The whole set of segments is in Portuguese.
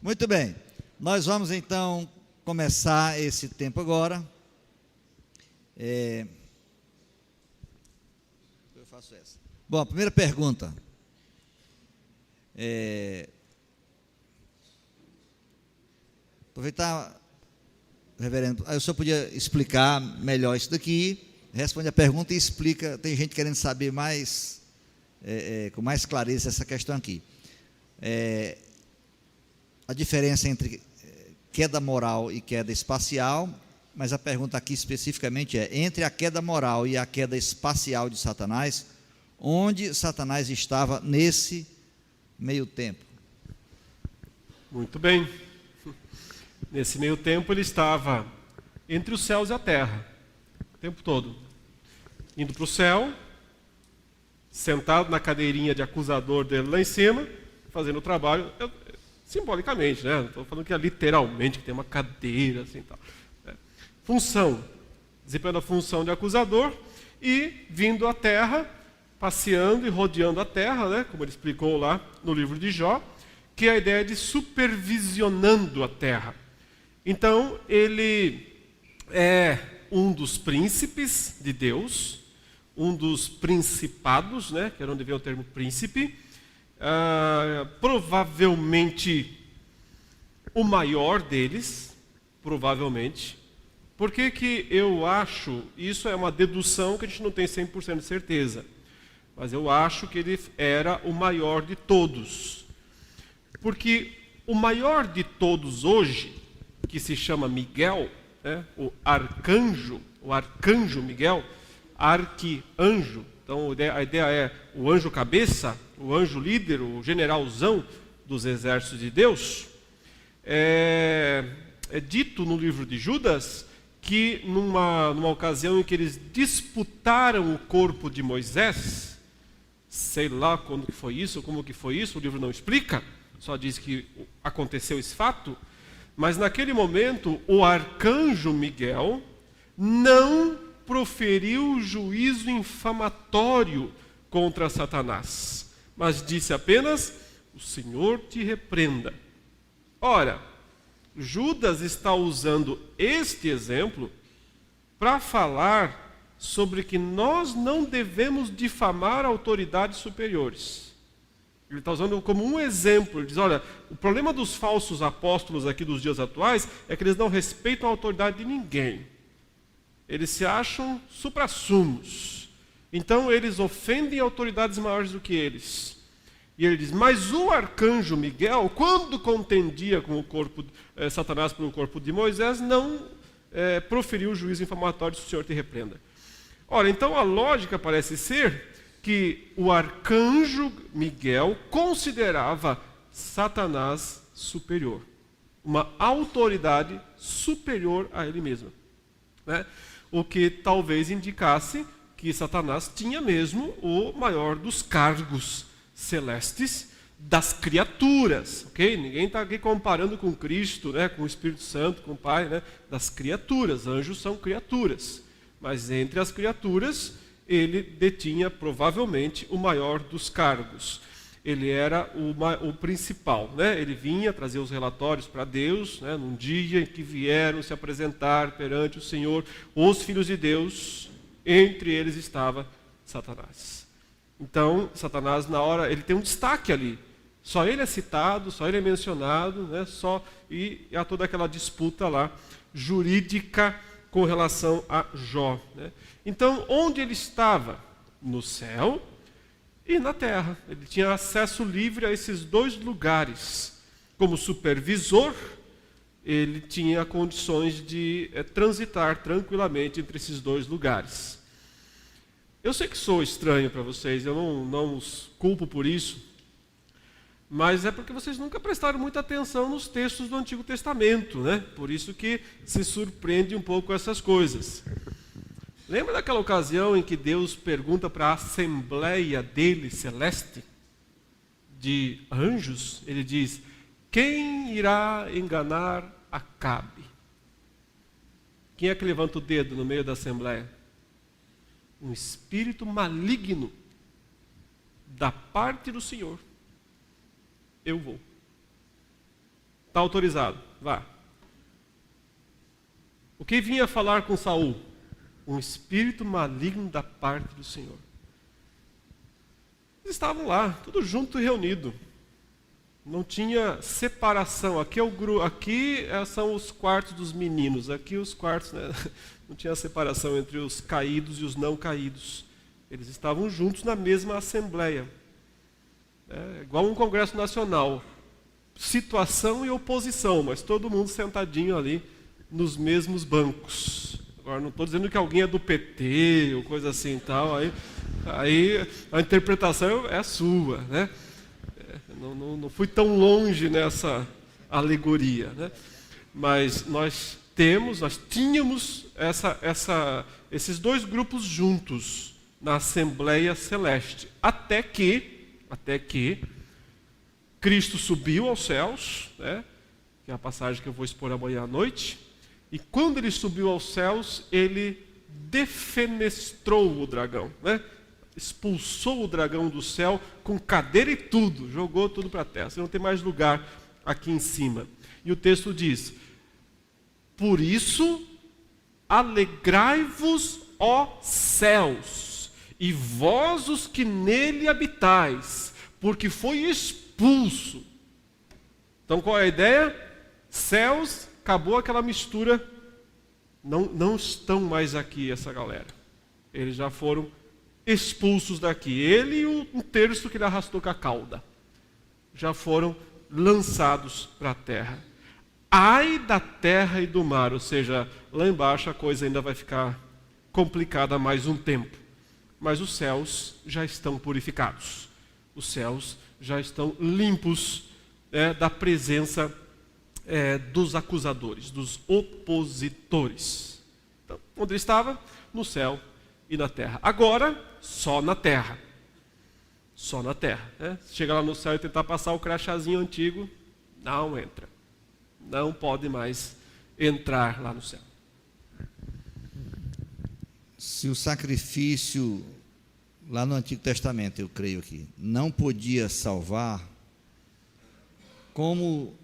Muito bem, nós vamos então começar esse tempo agora. Eu faço essa. Bom, a primeira pergunta. Aproveitar, reverendo, o senhor podia explicar melhor isso daqui, responde a pergunta e explica, tem gente querendo saber mais, com mais clareza essa questão aqui. A diferença entre queda moral e queda espacial, mas a pergunta aqui especificamente é, entre a queda moral e a queda espacial de Satanás, onde Satanás estava nesse meio tempo? Muito bem. Nesse meio tempo ele estava entre os céus e a terra, o tempo todo. Indo para o céu, sentado na cadeirinha de acusador dele lá em cima, fazendo o trabalho, simbolicamente, né? Não estou falando que é literalmente, que tem uma cadeira, assim, tal. Função, desempenhando a função de acusador e vindo à terra, passeando e rodeando a terra, né? Como ele explicou lá no livro de Jó, que é a ideia de supervisionando a terra. Então, ele é um dos príncipes de Deus, um dos principados, né? Que é onde vem o termo príncipe, provavelmente o maior deles, provavelmente. Por que eu acho, isso é uma dedução que a gente não tem 100% de certeza, mas eu acho que ele era o maior de todos. Porque o maior de todos hoje, que se chama Miguel, né, o arcanjo Miguel, arquianjo, então a ideia é o anjo cabeça, o anjo líder, o generalzão dos exércitos de Deus. É dito no livro de Judas que numa ocasião em que eles disputaram o corpo de Moisés, sei lá quando que foi isso, como que foi isso, o livro não explica, só diz que aconteceu esse fato, mas naquele momento o arcanjo Miguel não proferiu juízo infamatório contra Satanás, mas disse apenas, o Senhor te repreenda. Ora, Judas está usando este exemplo para falar sobre que nós não devemos difamar autoridades superiores. Ele está usando como um exemplo, ele diz, olha, o problema dos falsos apóstolos aqui dos dias atuais é que eles não respeitam a autoridade de ninguém. Eles se acham suprassumos. Então eles ofendem autoridades maiores do que eles. E ele diz, mas o arcanjo Miguel, quando contendia com o corpo, Satanás pelo corpo de Moisés, não proferiu o juízo infamatório, se o Senhor te repreenda. Ora, então a lógica parece ser que o arcanjo Miguel considerava Satanás superior. Uma autoridade superior a ele mesmo. Né? O que talvez indicasse que Satanás tinha mesmo o maior dos cargos celestes das criaturas, ok? Ninguém está aqui comparando com Cristo, né? Com o Espírito Santo, com o Pai, né? Das criaturas, anjos são criaturas, mas entre as criaturas ele detinha provavelmente o maior dos cargos. Ele era o principal, né? Ele vinha trazer os relatórios para Deus, né? Num dia em que vieram se apresentar perante o Senhor os filhos de Deus, entre eles estava Satanás. Então, Satanás, na hora, ele tem um destaque ali. Só ele é citado, só ele é mencionado, né? E há toda aquela disputa lá, jurídica, com relação a Jó. Né? Então, onde ele estava? No céu e na terra. Ele tinha acesso livre a esses dois lugares. Como supervisor, ele tinha condições de transitar tranquilamente entre esses dois lugares. Eu sei que sou estranho para vocês, eu não os culpo por isso, mas é porque vocês nunca prestaram muita atenção nos textos do Antigo Testamento, né? Por isso que se surpreende um pouco com essas coisas. Lembra daquela ocasião em que Deus pergunta para a assembleia dele, celeste, de anjos? Ele diz, quem irá enganar Acabe? Quem é que levanta o dedo no meio da assembleia? Um espírito maligno da parte do Senhor. Eu vou. está autorizado, vá. O que vinha falar com Saul? Um espírito maligno da parte do Senhor. Eles estavam lá, tudo junto e reunido. Não tinha separação. Aqui são os quartos dos meninos. Aqui os quartos, né? Não tinha separação entre os caídos e os não caídos. Eles estavam juntos na mesma assembleia. É igual um congresso nacional. Situação e oposição, mas todo mundo sentadinho ali nos mesmos bancos. Agora, não estou dizendo que alguém é do PT ou coisa assim e tal. Aí a interpretação é a sua, né? Não fui tão longe nessa alegoria, né? Mas nós tínhamos esses dois grupos juntos na Assembleia Celeste, até que Cristo subiu aos céus, né? Que é a passagem que eu vou expor amanhã à noite, e quando ele subiu aos céus, ele defenestrou o dragão, né? Expulsou o dragão do céu com cadeira e tudo, jogou tudo para a terra. Você não tem mais lugar aqui em cima. E o texto diz: por isso, alegrai-vos, ó céus, e vós os que nele habitais, porque foi expulso. Então qual é a ideia? Céus, acabou aquela mistura, não estão mais aqui essa galera. Eles já foram expulsos daqui. Ele e um terço que ele arrastou com a cauda já foram lançados para a terra. Ai da terra e do mar, ou seja, lá embaixo a coisa ainda vai ficar complicada mais um tempo. Mas os céus já estão purificados. Os céus já estão limpos da presença dos acusadores, dos opositores. Então, onde ele estava? No céu e na terra. Agora, só na terra. Só na terra. Né? Chega lá no céu e tentar passar o crachazinho antigo, não entra. Não pode mais entrar lá no céu. Se o sacrifício, lá no Antigo Testamento, eu creio aqui, não podia salvar, como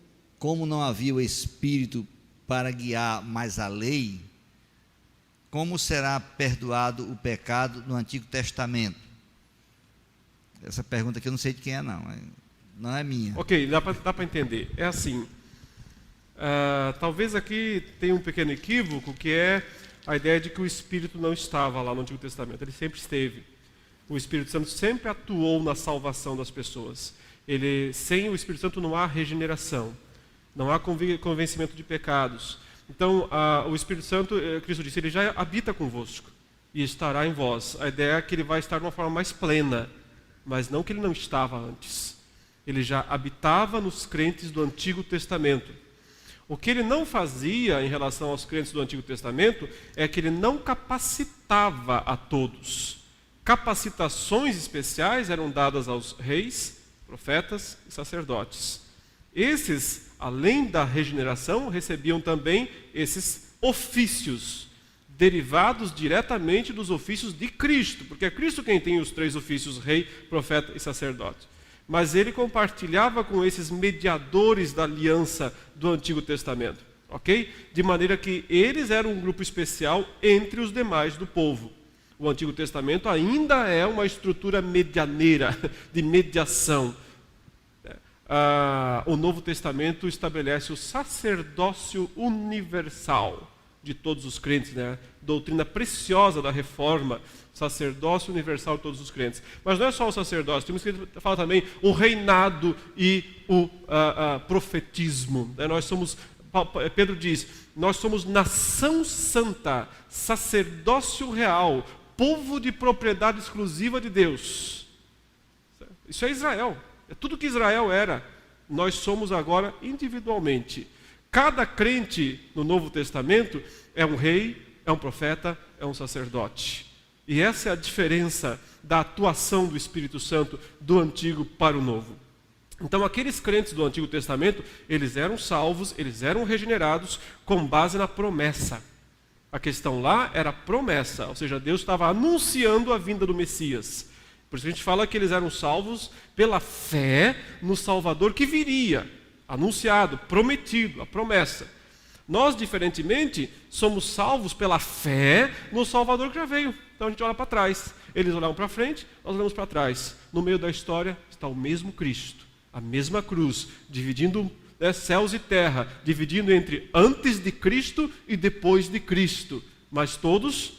não havia o Espírito para guiar mais a lei, como será perdoado o pecado no Antigo Testamento? Essa pergunta aqui eu não sei de quem é, não é minha. Ok, dá para entender. É assim, talvez aqui tenha um pequeno equívoco, que é a ideia de que o Espírito não estava lá no Antigo Testamento. Ele sempre esteve. O Espírito Santo sempre atuou na salvação das pessoas. Sem o Espírito Santo não há regeneração, não há convencimento de pecados. Então, o Espírito Santo, Cristo disse, ele já habita convosco e estará em vós. A ideia é que ele vai estar de uma forma mais plena, mas não que ele não estava antes. Ele já habitava nos crentes do Antigo Testamento. O que ele não fazia em relação aos crentes do Antigo Testamento é que ele não capacitava a todos. Capacitações especiais eram dadas aos reis, profetas e sacerdotes. Esses, além da regeneração, recebiam também esses ofícios, derivados diretamente dos ofícios de Cristo, porque é Cristo quem tem os três ofícios, rei, profeta e sacerdote. Mas ele compartilhava com esses mediadores da aliança do Antigo Testamento, ok? De maneira que eles eram um grupo especial entre os demais do povo. O Antigo Testamento ainda é uma estrutura medianeira, de mediação. O Novo Testamento estabelece o sacerdócio universal de todos os crentes, né? Doutrina preciosa da reforma, sacerdócio universal de todos os crentes. Mas não é só o sacerdócio, temos que falar também o reinado e o profetismo. Né? Pedro diz, nós somos nação santa, sacerdócio real, povo de propriedade exclusiva de Deus. Isso é Israel. É tudo que Israel era. Nós somos agora individualmente. Cada crente no Novo Testamento é um rei, é um profeta, é um sacerdote. E essa é a diferença da atuação do Espírito Santo do Antigo para o Novo. Então, aqueles crentes do Antigo Testamento, eles eram salvos, eles eram regenerados com base na promessa. A questão lá era promessa, ou seja, Deus estava anunciando a vinda do Messias. Por isso a gente fala que eles eram salvos pela fé no Salvador que viria. anunciado, prometido, a promessa. Nós, diferentemente, somos salvos pela fé no Salvador que já veio. Então a gente olha para trás. Eles olham para frente, nós olhamos para trás. No meio da história está o mesmo Cristo, a mesma cruz, dividindo céus e terra, dividindo entre antes de Cristo e depois de Cristo, mas todos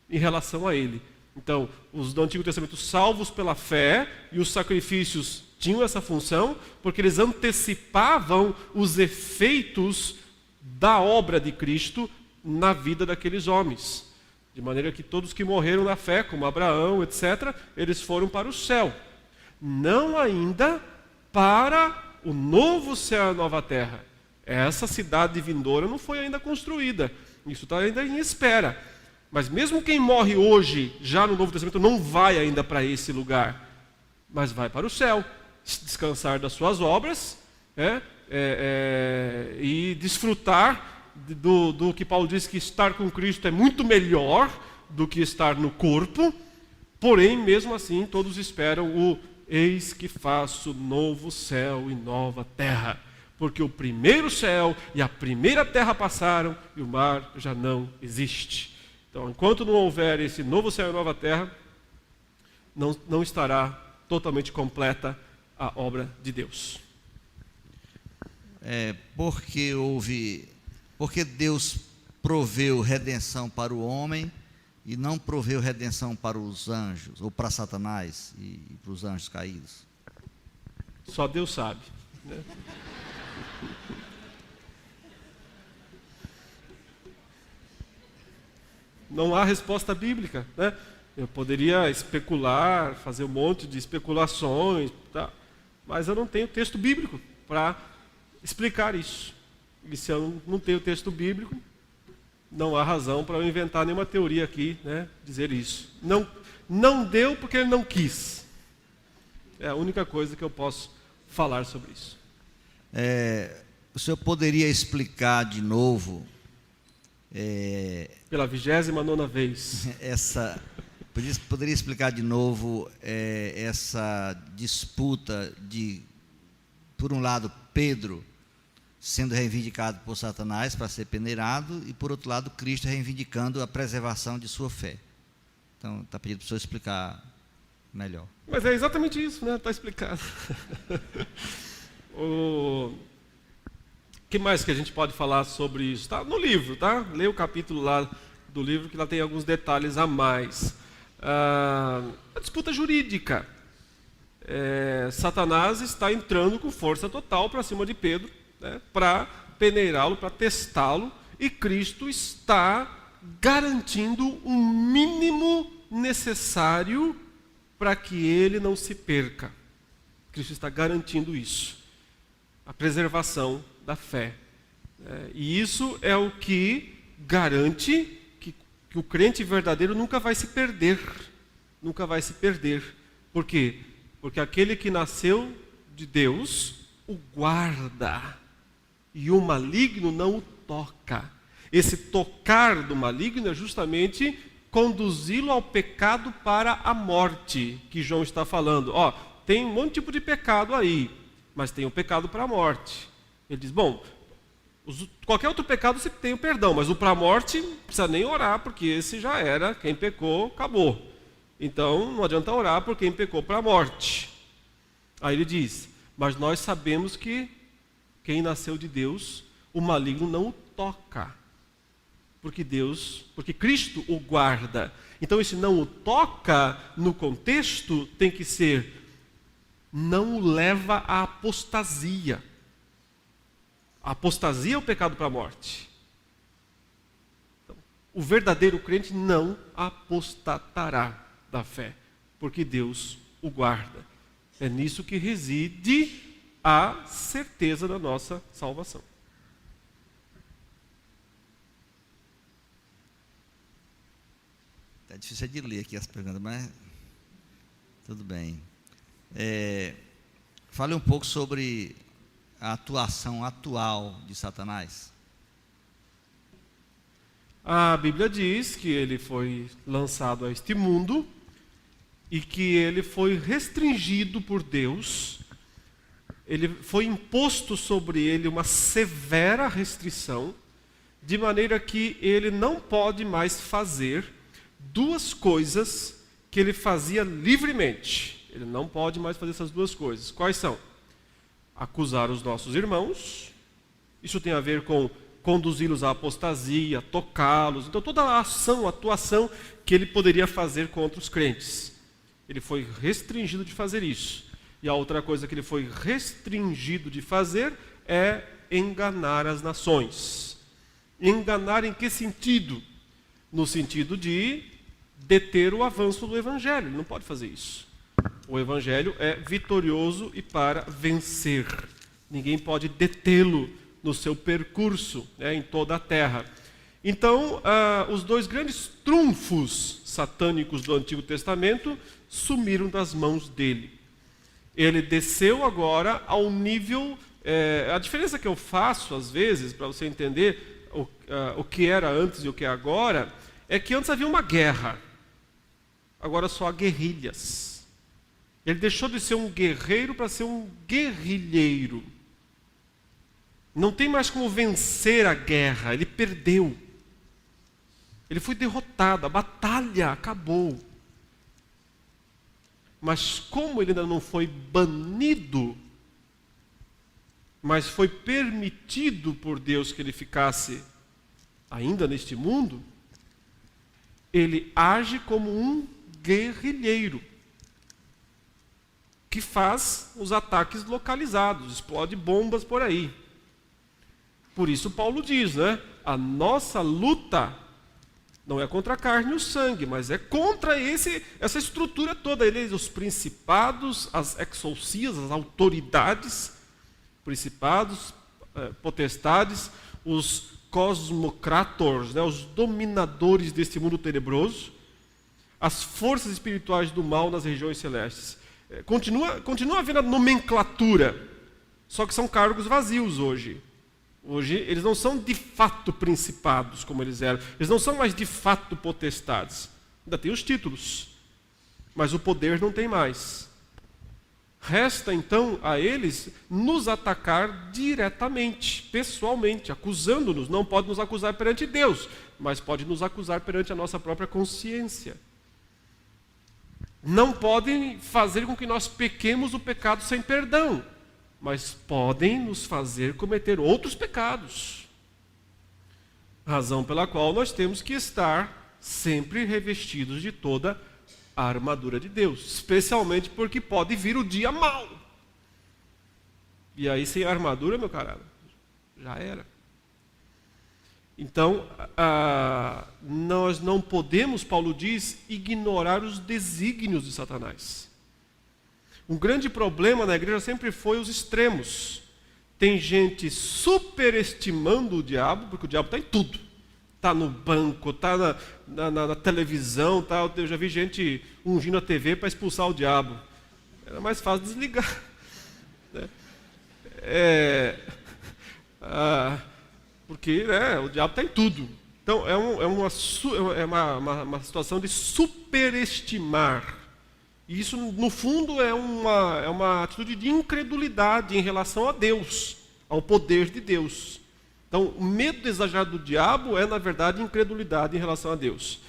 em relação a Ele. Então, os do Antigo Testamento salvos pela fé, e os sacrifícios tinham essa função, porque eles antecipavam os efeitos da obra de Cristo na vida daqueles homens. De maneira que todos que morreram na fé, como Abraão, etc., eles foram para o céu. Não ainda para o novo céu e a nova terra. Essa cidade vindoura não foi ainda construída. Isso está ainda em espera. Mas mesmo quem morre hoje, já no Novo Testamento, não vai ainda para esse lugar. Mas vai para o céu, descansar das suas obras, e desfrutar do que Paulo diz, que estar com Cristo é muito melhor do que estar no corpo. Porém, mesmo assim, todos esperam o eis que faço novo céu e nova terra, porque o primeiro céu e a primeira terra passaram e o mar já não existe. Então, enquanto não houver esse novo céu e nova terra, não estará totalmente completa a obra de Deus. Porque Deus proveu redenção para o homem e não proveu redenção para os anjos, ou para Satanás e para os anjos caídos? Só Deus sabe, né? Não há resposta bíblica, né? Eu poderia especular, fazer um monte de especulações, tá? Mas eu não tenho texto bíblico para explicar isso. E se eu não tenho texto bíblico, não há razão para eu inventar nenhuma teoria aqui, né? Dizer isso. Não deu porque ele não quis. É a única coisa que eu posso falar sobre isso. O senhor poderia explicar de novo... Pela 29ª vez. Poderia explicar de novo essa disputa de, por um lado, Pedro sendo reivindicado por Satanás para ser peneirado, e por outro lado, Cristo reivindicando a preservação de sua fé. Então, está pedindo para o senhor explicar melhor. Mas é exatamente isso, né? Está explicado. O que mais que a gente pode falar sobre isso? Está no livro, tá? Leia o capítulo lá do livro, que lá tem alguns detalhes a mais. A disputa jurídica. Satanás está entrando com força total para cima de Pedro, né, para peneirá-lo, para testá-lo, e Cristo está garantindo o mínimo necessário para que ele não se perca. Cristo está garantindo isso, a preservação da fé. E isso é o que garante que o crente verdadeiro nunca vai se perder. Nunca vai se perder. Por quê? Porque aquele que nasceu de Deus o guarda, e o maligno não o toca. Esse tocar do maligno é justamente conduzi-lo ao pecado para a morte, que João está falando. Tem um monte de tipo de pecado aí, mas tem o pecado para a morte. Ele diz, qualquer outro pecado você tem o perdão, mas o para a morte não precisa nem orar, porque esse já era, quem pecou, acabou. Então não adianta orar por quem pecou para a morte. Aí ele diz, mas nós sabemos que quem nasceu de Deus, o maligno não o toca, porque Cristo o guarda. Então esse não o toca, no contexto, tem que ser, não o leva à apostasia. A apostasia é o pecado para a morte. Então, o verdadeiro crente não apostatará da fé, porque Deus o guarda. É nisso que reside a certeza da nossa salvação. É difícil de ler aqui as perguntas, mas tudo bem. Fale um pouco sobre a atuação atual de Satanás. A Bíblia diz que ele foi lançado a este mundo e que ele foi restringido por Deus ele foi imposto sobre ele uma severa restrição, de maneira que ele não pode mais fazer duas coisas que ele fazia livremente. Ele não pode mais fazer essas duas coisas. Quais são? Acusar os nossos irmãos. Isso tem a ver com conduzi-los à apostasia, tocá-los. Então toda a atuação que ele poderia fazer contra os crentes. Ele foi restringido de fazer isso. E a outra coisa que ele foi restringido de fazer é enganar as nações. Enganar em que sentido? No sentido de deter o avanço do Evangelho. Ele não pode fazer isso. O Evangelho é vitorioso e para vencer. Ninguém pode detê-lo no seu percurso, em toda a terra. Então, os dois grandes trunfos satânicos do Antigo Testamento sumiram das mãos dele. Ele desceu agora ao nível... a diferença que eu faço, às vezes, para você entender o que era antes e o que é agora, é que antes havia uma guerra. Agora só há guerrilhas. Ele deixou de ser um guerreiro para ser um guerrilheiro. Não tem mais como vencer a guerra, ele perdeu. Ele foi derrotado, a batalha acabou. Mas como ele ainda não foi banido, mas foi permitido por Deus que ele ficasse ainda neste mundo, ele age como um guerrilheiro, que faz os ataques localizados, explode bombas por aí. Por isso Paulo diz, a nossa luta não é contra a carne e o sangue, mas é contra essa estrutura toda. Os principados, as exousias, as autoridades, principados, potestades, os cosmocrators, os dominadores deste mundo tenebroso, as forças espirituais do mal nas regiões celestes. Continua havendo a nomenclatura, só que são cargos vazios hoje. Hoje eles não são de fato principados como eles eram. Eles não são mais de fato potestades. Ainda tem os títulos, mas o poder não tem mais. Resta então a eles nos atacar diretamente, pessoalmente, acusando-nos. Não pode nos acusar perante Deus, mas pode nos acusar perante a nossa própria consciência. Não podem fazer com que nós pequemos o pecado sem perdão, mas podem nos fazer cometer outros pecados. Razão pela qual nós temos que estar sempre revestidos de toda a armadura de Deus, especialmente porque pode vir o dia mau. E aí, sem armadura, meu caralho, já era. Então, nós não podemos, Paulo diz, ignorar os desígnios de Satanás. Um grande problema na igreja sempre foi os extremos. Tem gente superestimando o diabo, porque o diabo está em tudo. Está no banco, está na televisão, tá. Eu já vi gente ungindo a TV para expulsar o diabo. Era mais fácil desligar. Porque o diabo está em tudo. Então, é uma situação de superestimar. E isso, no fundo, é uma atitude de incredulidade em relação a Deus, ao poder de Deus. Então, o medo exagerado do diabo é, na verdade, incredulidade em relação a Deus.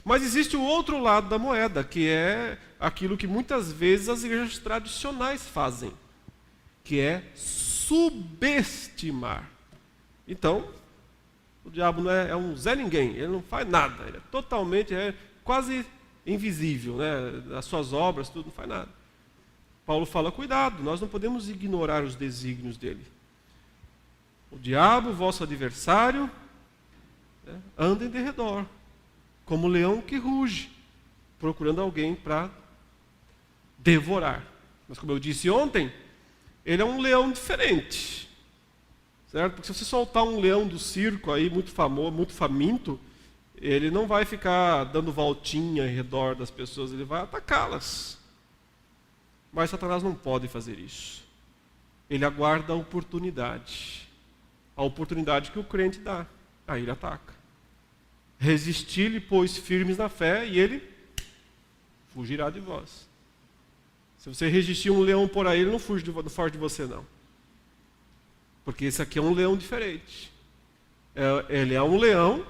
Mas existe o outro lado da moeda, que é aquilo que muitas vezes as igrejas tradicionais fazem, que é subestimar. Então, o diabo não é um Zé Ninguém, ele não faz nada, ele é quase invisível, as suas obras, tudo, não faz nada. Paulo fala, cuidado, nós não podemos ignorar os desígnios dele. O diabo, vosso adversário, anda em derredor, como leão que ruge, procurando alguém para devorar. Mas como eu disse ontem, ele é um leão diferente, certo? Porque se você soltar um leão do circo aí, muito famoso, muito faminto, ele não vai ficar dando voltinha em redor das pessoas, ele vai atacá-las. Mas Satanás não pode fazer isso. Ele aguarda a oportunidade que o crente dá, aí ele ataca. Resistir-lhe, pois, firmes na fé, e ele fugirá de vós. Se você resistir um leão por aí, ele não foge de você, não. Porque esse aqui é um leão diferente. Ele é um leão,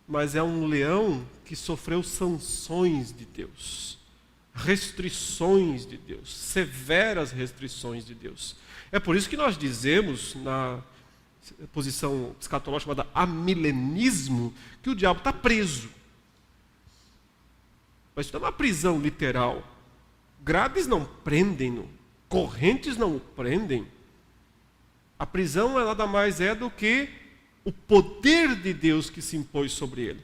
mas é um leão que sofreu sanções de Deus, restrições de Deus, severas restrições de Deus. É por isso que nós dizemos, na posição escatológica chamada amilenismo, que o diabo está preso. Mas isso não é uma prisão literal. Grades não prendem-no, correntes não o prendem. A prisão nada mais é do que o poder de Deus que se impôs sobre ele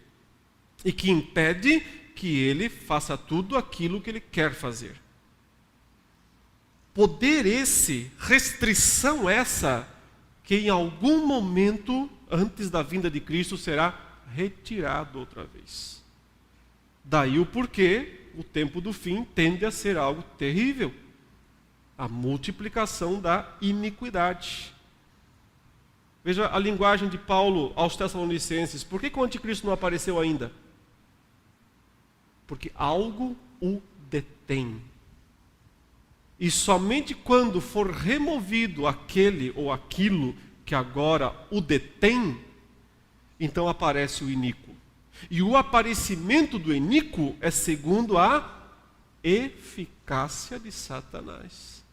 e que impede que ele faça tudo aquilo que ele quer fazer. Poder esse, restrição essa, que em algum momento, antes da vinda de Cristo, será retirado outra vez. Daí o porquê o tempo do fim tende a ser algo terrível. A multiplicação da iniquidade. Veja a linguagem de Paulo aos Tessalonicenses. Por que o anticristo não apareceu ainda? Porque algo o detém. E somente quando for removido aquele ou aquilo que agora o detém, então aparece o iníquo. E o aparecimento do iníquo é segundo a eficácia de Satanás.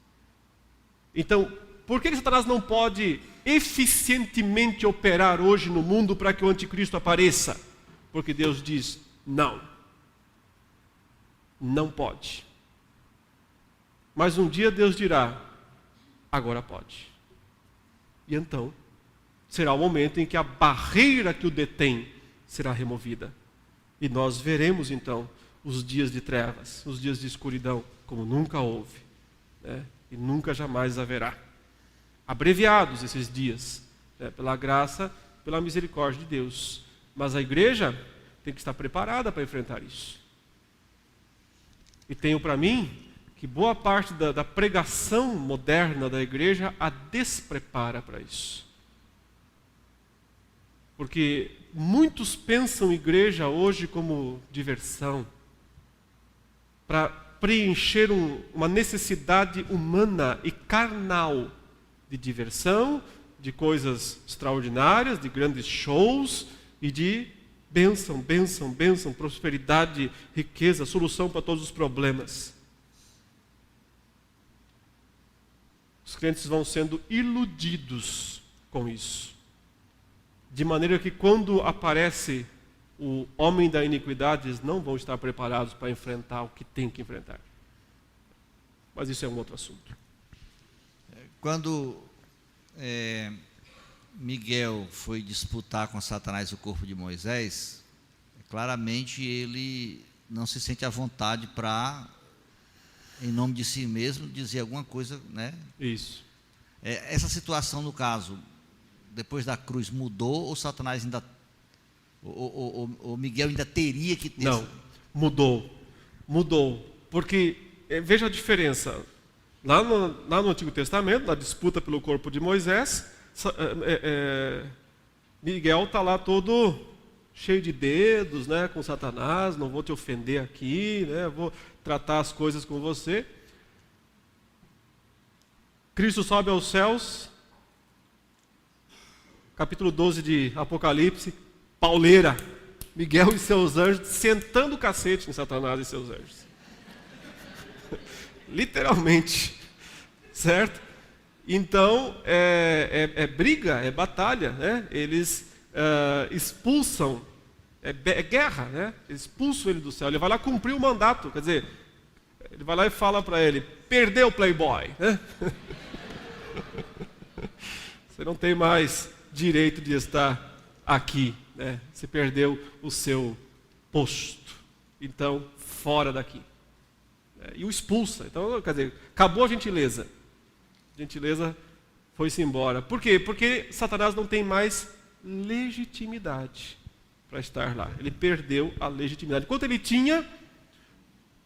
Então, por que Satanás não pode eficientemente operar hoje no mundo para que o anticristo apareça? Porque Deus diz, não. Não pode. Mas um dia Deus dirá, agora pode. E então, será o momento em que a barreira que o detém será removida. E nós veremos então os dias de trevas, os dias de escuridão, como nunca houve, né? E nunca jamais haverá. Abreviados esses dias, né? Pela graça, pela misericórdia de Deus. Mas a igreja tem que estar preparada para enfrentar isso. E tenho para mim que boa parte da pregação moderna da igreja a desprepara para isso. Porque muitos pensam igreja hoje como diversão, para preencher uma necessidade humana e carnal de diversão, de coisas extraordinárias, de grandes shows e de bênção, bênção, bênção, prosperidade, riqueza, solução para todos os problemas. Os crentes vão sendo iludidos com isso. De maneira que quando aparece o homem da iniquidade, eles não vão estar preparados para enfrentar o que tem que enfrentar. Mas isso é um outro assunto. Quando Miguel foi disputar com Satanás o corpo de Moisés, claramente ele não se sente à vontade para, em nome de si mesmo, dizer alguma coisa, né? Isso. Essa situação, no caso, depois da cruz, mudou ou Satanás ainda, ou Miguel ainda teria que ter? Não, mudou, porque veja a diferença. Lá no Antigo Testamento, na disputa pelo corpo de Moisés, Miguel está lá todo cheio de dedos, né, com Satanás, não vou te ofender aqui, né, vou tratar as coisas com você. Cristo sobe aos céus, capítulo 12 de Apocalipse, pauleira, Miguel e seus anjos sentando o cacete em Satanás e seus anjos. Literalmente, certo? Então, é briga, é batalha, né? Eles expulsam, é guerra, né? Eles expulsam ele do céu, ele vai lá cumprir o mandato, quer dizer, ele vai lá e fala para ele, perdeu o playboy, né? Você não tem mais direito de estar aqui, né? Você perdeu o seu posto, então, fora daqui. E o expulsa. Então, quer dizer, acabou a gentileza. A gentileza foi-se embora. Por quê? Porque Satanás não tem mais legitimidade para estar lá. Ele perdeu a legitimidade. Enquanto ele tinha,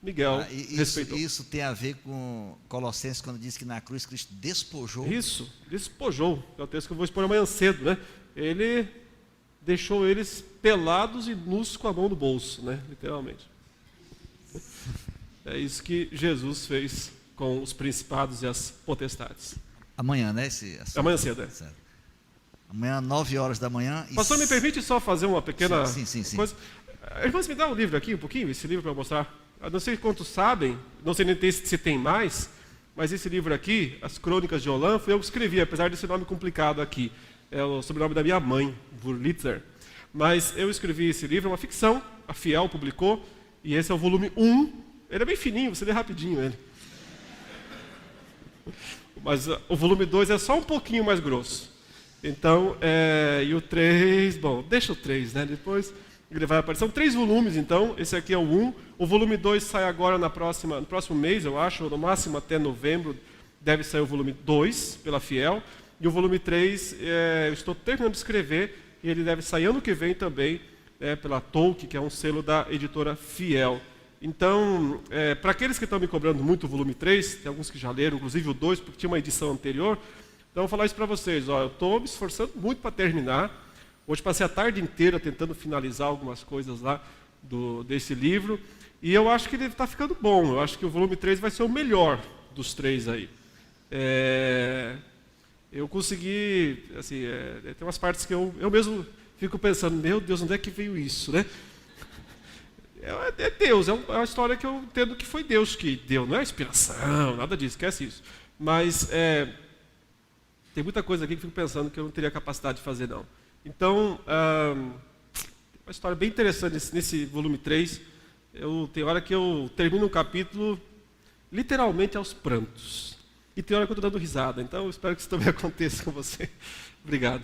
Miguel respeitou. Isso tem a ver com Colossenses, quando diz que na cruz Cristo despojou. Isso, despojou. É o texto que eu vou expor amanhã cedo, né? Ele deixou eles pelados e nus com a mão no bolso, né? Literalmente. É isso que Jesus fez com os principados e as potestades. Amanhã, né? Amanhã cedo, Certo. Amanhã, 9 horas da manhã. Pastor, me permite só fazer uma pequena sim. coisa? Irmãos, me dá um livro aqui, um pouquinho, esse livro para eu mostrar. Eu não sei quantos sabem, não sei nem se tem mais, mas esse livro aqui, As Crônicas de Olam, foi eu que escrevi, apesar desse nome complicado aqui. É o sobrenome da minha mãe, Wurlitzer. Mas eu escrevi esse livro, é uma ficção, a Fiel publicou, e esse é o volume 1. Ele é bem fininho, você lê rapidinho ele. Mas o volume 2 é só um pouquinho mais grosso. Então, e o 3, bom, deixa o 3, né? Depois ele vai aparecer. São 3 volumes, então, esse aqui é o 1. O volume 2 sai agora no próximo mês, eu acho, ou no máximo até novembro, deve sair o volume 2, pela Fiel. E o volume 3, eu estou terminando de escrever, e ele deve sair ano que vem também, pela Tolkien, que é um selo da editora Fiel. Então, para aqueles que estão me cobrando muito o volume 3, tem alguns que já leram, inclusive o 2, porque tinha uma edição anterior, então eu vou falar isso para vocês. Eu estou me esforçando muito para terminar. Hoje passei a tarde inteira tentando finalizar algumas coisas lá desse livro, e eu acho que ele está ficando bom. Eu acho que o volume 3 vai ser o melhor dos 3 aí. Eu consegui, assim, tem umas partes que eu mesmo fico pensando, meu Deus, onde é que veio isso, né? É Deus, é uma história que eu entendo que foi Deus que deu, não é inspiração, nada disso, esquece isso. Mas tem muita coisa aqui que eu fico pensando que eu não teria capacidade de fazer, não. Então, uma história bem interessante nesse volume 3. Tem hora que eu termino um capítulo literalmente aos prantos. E tem hora que eu estou dando risada. Então, eu espero que isso também aconteça com você. Obrigado.